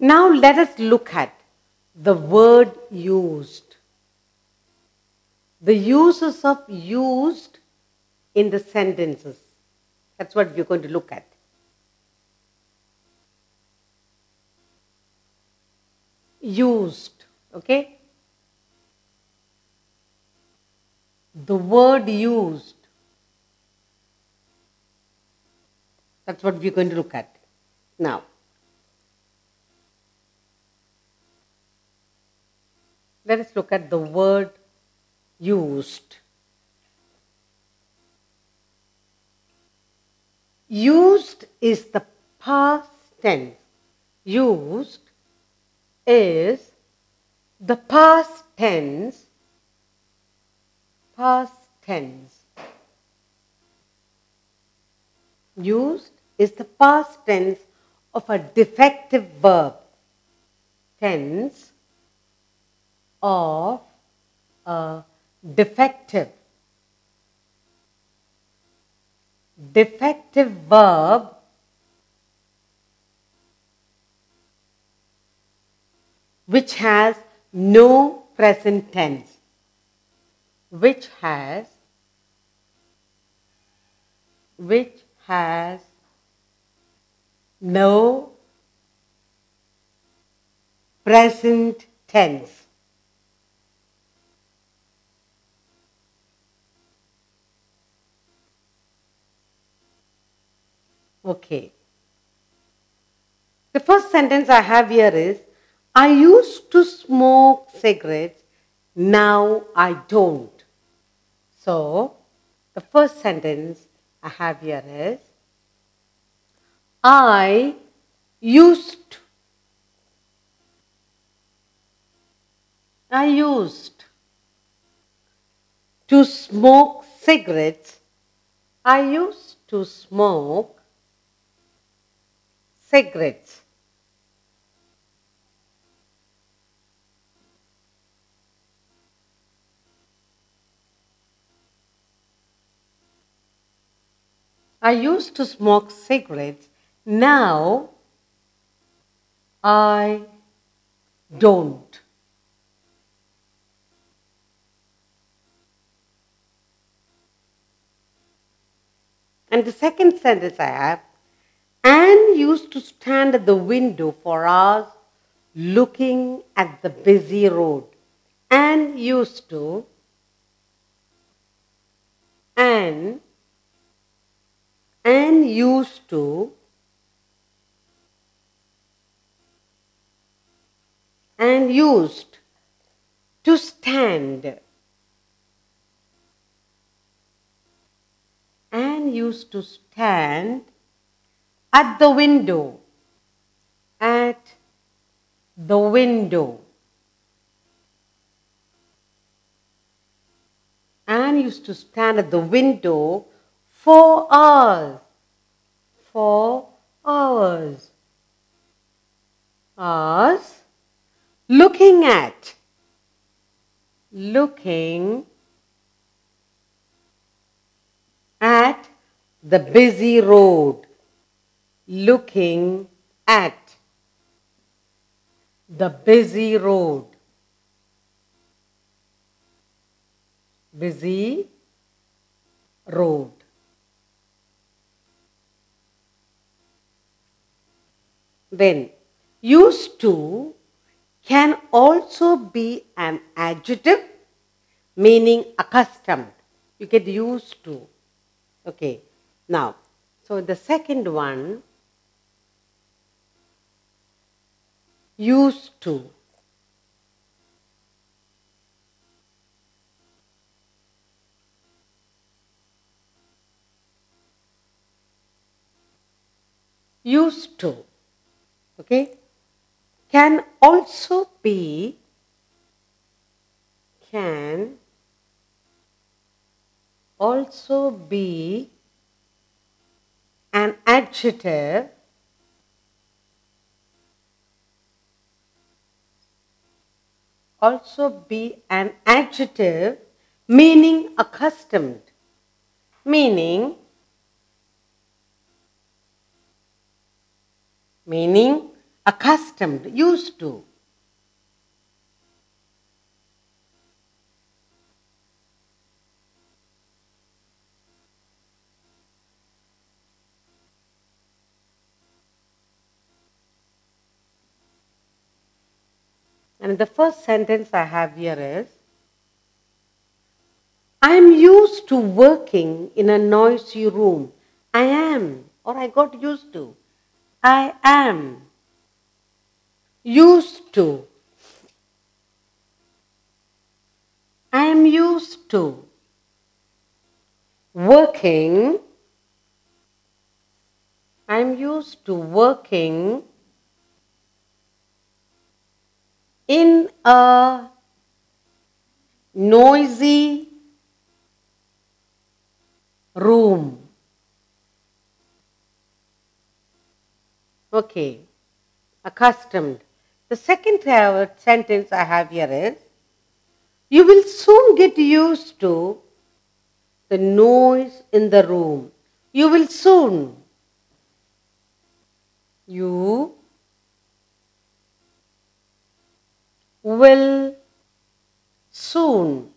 Now let us look at the word used. The uses of used in the sentences. That's what we're going to look at. Used, okay? The word used. That's what we're going to look at now. Let us look at the word used. Used is the past tense. Used is the past tense. Past tense. Used is the past tense of a defective verb. Tense of a defective verb which has no present tense. Which has no present tense. Okay. The first sentence I have here is, I used to smoke cigarettes, now I don't. So, the first sentence I have here is, I used to smoke cigarettes. I used to smoke cigarettes. I used to smoke cigarettes. Now I don't. And the second sentence I have, Anne used to stand at the window for hours looking at the busy road. Anne used to stand. Anne used to stand at the window. At the window. Anne used to stand at the window for hours. For hours. Hours. Looking at the busy road. Looking at the busy road. Busy road. Then, used to can also be an adjective meaning accustomed. You get used to. Okay. Now, so the second one, used to. Used to. Okay. Can also be an adjective meaning accustomed. Meaning accustomed, used to. And the first sentence I have here is, I am used to working in a noisy room. I am, or I got used to. I am used to. I am used to working. I am used to working in a noisy room. Okay, accustomed. The second sentence I have here is, you will soon get used to the noise in the room. You will soon. You will soon.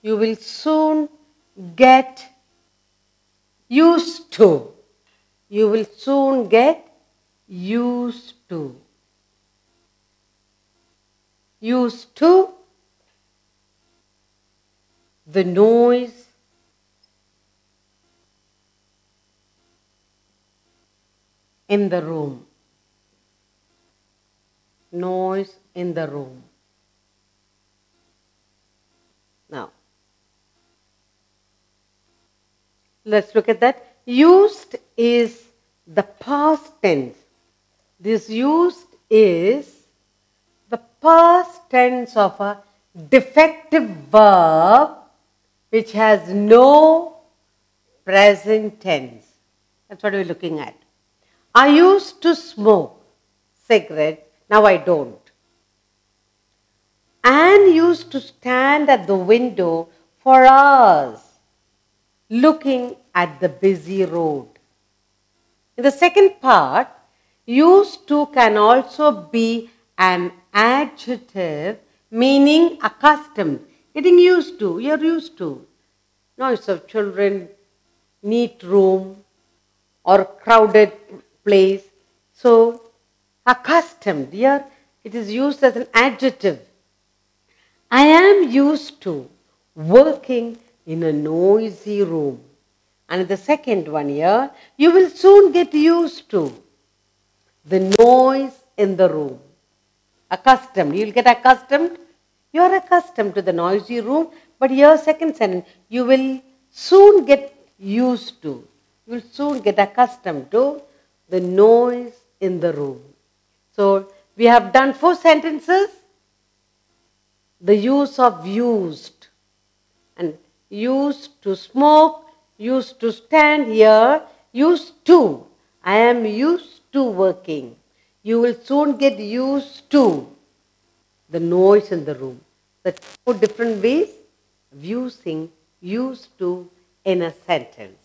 You will soon get used to. You will soon get used to. Used to the noise in the room. Noise in the room. Now, let's look at that. Used is the past tense. This used is the past tense of a defective verb which has no present tense. That's what we're looking at. I used to smoke cigarettes, now I don't. Anne used to stand at the window for hours looking at the busy road. In the second part, used to can also be an adjective meaning accustomed, getting used to, you're used to. Noise of children, neat room, or crowded place. So, accustomed, here it is used as an adjective. I am used to working in a noisy room. And the second one here, you will soon get used to the noise in the room. Accustomed, you will get accustomed. You are accustomed to the noisy room, but here second sentence, you will soon get used to. You will soon get accustomed to the noise in the room. So, we have done 4 sentences. The use of used, and used to smoke, used to stand here, used to. I am used to working. You will soon get used to the noise in the room. That's 4 different ways of using used to in a sentence.